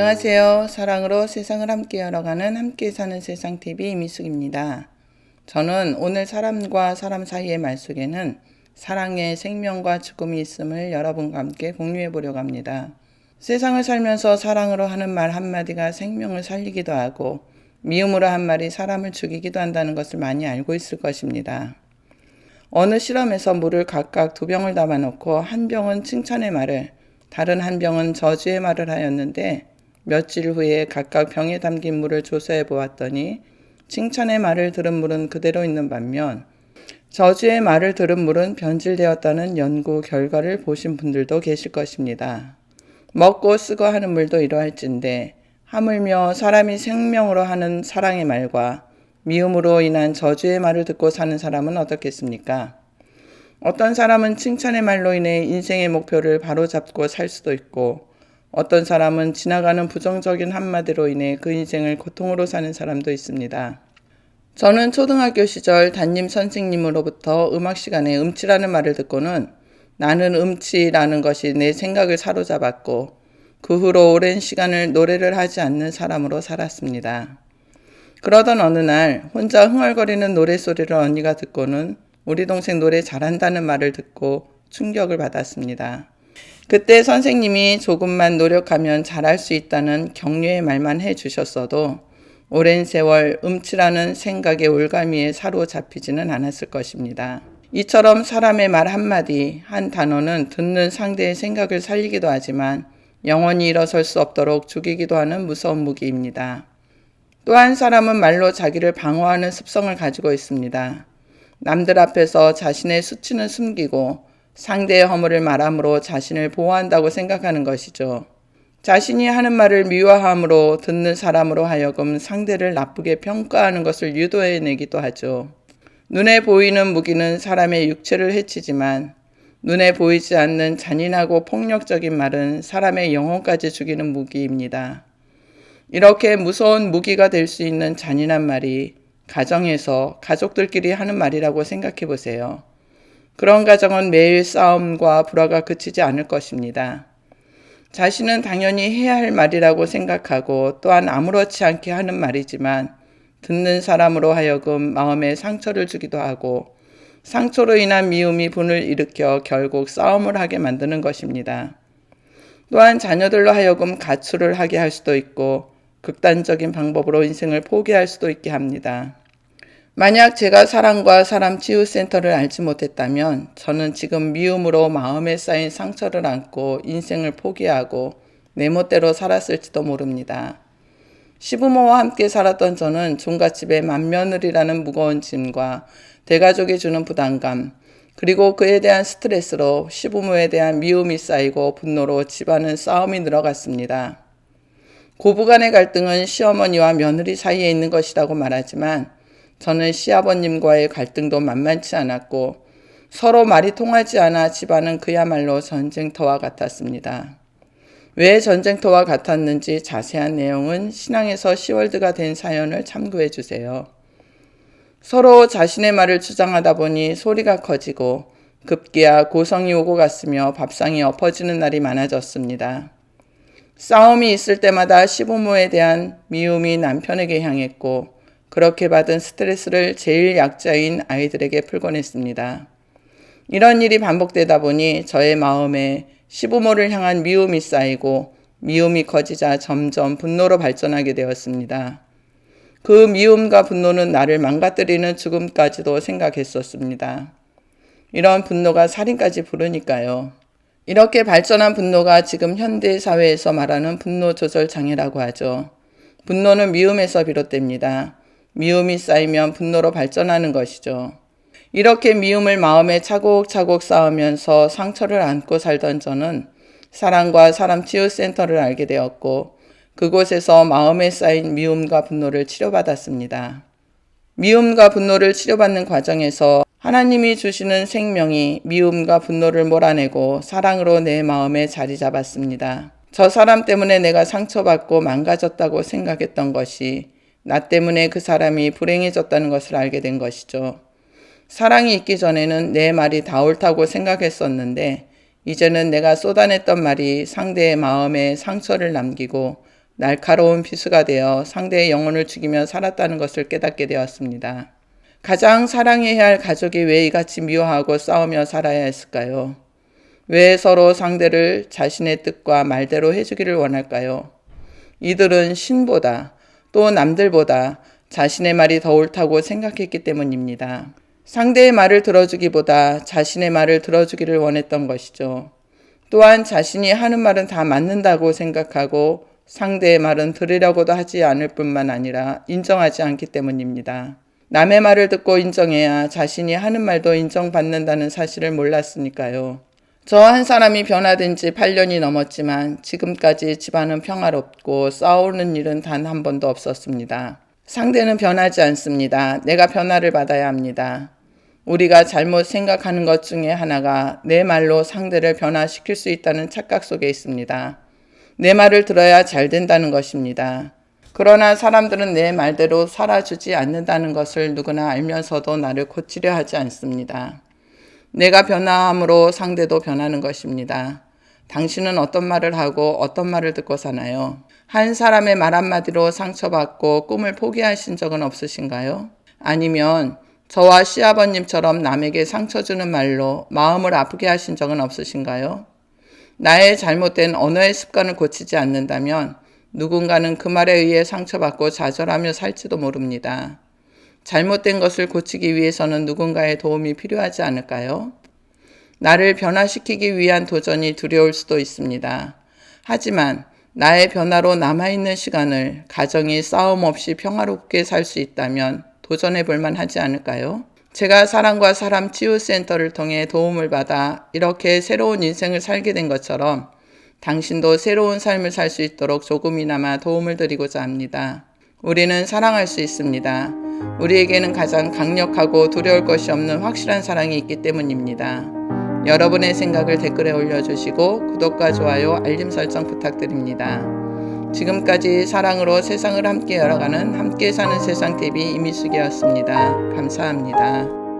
안녕하세요. 사랑으로 세상을 함께 열어가는 함께 사는 세상TV 이미숙입니다. 저는 오늘 사람과 사람 사이의 말 속에는 사랑의 생명과 죽음이 있음을 여러분과 함께 공유해 보려고 합니다. 세상을 살면서 사랑으로 하는 말 한마디가 생명을 살리기도 하고 미움으로 한 말이 사람을 죽이기도 한다는 것을 많이 알고 있을 것입니다. 어느 실험에서 물을 각각 2병을 담아놓고 한 병은 칭찬의 말을, 다른 한 병은 저주의 말을 하였는데 며칠 후에 각각 병에 담긴 물을 조사해 보았더니 칭찬의 말을 들은 물은 그대로 있는 반면 저주의 말을 들은 물은 변질되었다는 연구 결과를 보신 분들도 계실 것입니다. 먹고 쓰고 하는 물도 이러할진데 하물며 사람이 생명으로 하는 사랑의 말과 미움으로 인한 저주의 말을 듣고 사는 사람은 어떻겠습니까? 어떤 사람은 칭찬의 말로 인해 인생의 목표를 바로잡고 살 수도 있고 어떤 사람은 지나가는 부정적인 한마디로 인해 그 인생을 고통으로 사는 사람도 있습니다. 저는 초등학교 시절 담임 선생님으로부터 음악 시간에 음치라는 말을 듣고는 나는 음치라는 것이 내 생각을 사로잡았고 그 후로 오랜 시간을 노래를 하지 않는 사람으로 살았습니다. 그러던 어느 날 혼자 흥얼거리는 노래소리를 언니가 듣고는 우리 동생 노래 잘한다는 말을 듣고 충격을 받았습니다. 그때 선생님이 조금만 노력하면 잘할 수 있다는 격려의 말만 해주셨어도 오랜 세월 음치라는 생각의 올가미에 사로잡히지는 않았을 것입니다. 이처럼 사람의 말 한마디, 한 단어는 듣는 상대의 생각을 살리기도 하지만 영원히 일어설 수 없도록 죽이기도 하는 무서운 무기입니다. 또한 사람은 말로 자기를 방어하는 습성을 가지고 있습니다. 남들 앞에서 자신의 수치는 숨기고 상대의 허물을 말함으로 자신을 보호한다고 생각하는 것이죠. 자신이 하는 말을 미워함으로 듣는 사람으로 하여금 상대를 나쁘게 평가하는 것을 유도해내기도 하죠. 눈에 보이는 무기는 사람의 육체를 해치지만 눈에 보이지 않는 잔인하고 폭력적인 말은 사람의 영혼까지 죽이는 무기입니다. 이렇게 무서운 무기가 될 수 있는 잔인한 말이 가정에서 가족들끼리 하는 말이라고 생각해 보세요. 그런 가정은 매일 싸움과 불화가 그치지 않을 것입니다. 자신은 당연히 해야 할 말이라고 생각하고 또한 아무렇지 않게 하는 말이지만 듣는 사람으로 하여금 마음에 상처를 주기도 하고 상처로 인한 미움이 분을 일으켜 결국 싸움을 하게 만드는 것입니다. 또한 자녀들로 하여금 가출을 하게 할 수도 있고 극단적인 방법으로 인생을 포기할 수도 있게 합니다. 만약 제가 사랑과 사람 치유센터를 알지 못했다면 저는 지금 미움으로 마음에 쌓인 상처를 안고 인생을 포기하고 내 멋대로 살았을지도 모릅니다. 시부모와 함께 살았던 저는 종갓집의 맏며느리라는 무거운 짐과 대가족이 주는 부담감, 그리고 그에 대한 스트레스로 시부모에 대한 미움이 쌓이고 분노로 집안은 싸움이 늘어갔습니다. 고부간의 갈등은 시어머니와 며느리 사이에 있는 것이라고 말하지만 저는 시아버님과의 갈등도 만만치 않았고 서로 말이 통하지 않아 집안은 그야말로 전쟁터와 같았습니다. 왜 전쟁터와 같았는지 자세한 내용은 신앙에서 시월드가 된 사연을 참고해 주세요. 서로 자신의 말을 주장하다 보니 소리가 커지고 급기야 고성이 오고 갔으며 밥상이 엎어지는 날이 많아졌습니다. 싸움이 있을 때마다 시부모에 대한 미움이 남편에게 향했고 그렇게 받은 스트레스를 제일 약자인 아이들에게 풀곤 했습니다. 이런 일이 반복되다 보니 저의 마음에 시부모를 향한 미움이 쌓이고 미움이 커지자 점점 분노로 발전하게 되었습니다. 그 미움과 분노는 나를 망가뜨리는 죽음까지도 생각했었습니다. 이런 분노가 살인까지 부르니까요. 이렇게 발전한 분노가 지금 현대 사회에서 말하는 분노 조절 장애라고 하죠. 분노는 미움에서 비롯됩니다. 미움이 쌓이면 분노로 발전하는 것이죠. 이렇게 미움을 마음에 차곡차곡 쌓으면서 상처를 안고 살던 저는 사랑과 사람 치유센터를 알게 되었고 그곳에서 마음에 쌓인 미움과 분노를 치료받았습니다. 미움과 분노를 치료받는 과정에서 하나님이 주시는 생명이 미움과 분노를 몰아내고 사랑으로 내 마음에 자리 잡았습니다. 저 사람 때문에 내가 상처받고 망가졌다고 생각했던 것이 나 때문에 그 사람이 불행해졌다는 것을 알게 된 것이죠. 사랑이 있기 전에는 내 말이 다 옳다고 생각했었는데 이제는 내가 쏟아냈던 말이 상대의 마음에 상처를 남기고 날카로운 비수가 되어 상대의 영혼을 죽이며 살았다는 것을 깨닫게 되었습니다. 가장 사랑해야 할 가족이 왜 이같이 미워하고 싸우며 살아야 했을까요? 왜 서로 상대를 자신의 뜻과 말대로 해주기를 원할까요? 이들은 신보다 또 남들보다 자신의 말이 더 옳다고 생각했기 때문입니다. 상대의 말을 들어주기보다 자신의 말을 들어주기를 원했던 것이죠. 또한 자신이 하는 말은 다 맞는다고 생각하고 상대의 말은 들으려고도 하지 않을 뿐만 아니라 인정하지 않기 때문입니다. 남의 말을 듣고 인정해야 자신이 하는 말도 인정받는다는 사실을 몰랐으니까요. 저 한 사람이 변화된 지 8년이 넘었지만 지금까지 집안은 평화롭고 싸우는 일은 단 한 번도 없었습니다. 상대는 변하지 않습니다. 내가 변화를 받아야 합니다. 우리가 잘못 생각하는 것 중에 하나가 내 말로 상대를 변화시킬 수 있다는 착각 속에 있습니다. 내 말을 들어야 잘 된다는 것입니다. 그러나 사람들은 내 말대로 살아주지 않는다는 것을 누구나 알면서도 나를 고치려 하지 않습니다. 내가 변화함으로 상대도 변하는 것입니다. 당신은 어떤 말을 하고 어떤 말을 듣고 사나요? 한 사람의 말 한마디로 상처받고 꿈을 포기하신 적은 없으신가요? 아니면 저와 시아버님처럼 남에게 상처 주는 말로 마음을 아프게 하신 적은 없으신가요? 나의 잘못된 언어의 습관을 고치지 않는다면 누군가는 그 말에 의해 상처받고 좌절하며 살지도 모릅니다. 잘못된 것을 고치기 위해서는 누군가의 도움이 필요하지 않을까요? 나를 변화시키기 위한 도전이 두려울 수도 있습니다. 하지만 나의 변화로 남아있는 시간을 가정이 싸움 없이 평화롭게 살 수 있다면 도전해 볼 만하지 않을까요? 제가 사랑과 사람 치유센터를 통해 도움을 받아 이렇게 새로운 인생을 살게 된 것처럼 당신도 새로운 삶을 살 수 있도록 조금이나마 도움을 드리고자 합니다. 우리는 사랑할 수 있습니다. 우리에게는 가장 강력하고 두려울 것이 없는 확실한 사랑이 있기 때문입니다. 여러분의 생각을 댓글에 올려주시고 구독과 좋아요, 알림 설정 부탁드립니다. 지금까지 사랑으로 세상을 함께 열어가는 함께 사는 세상TV 이미숙이었습니다. 감사합니다.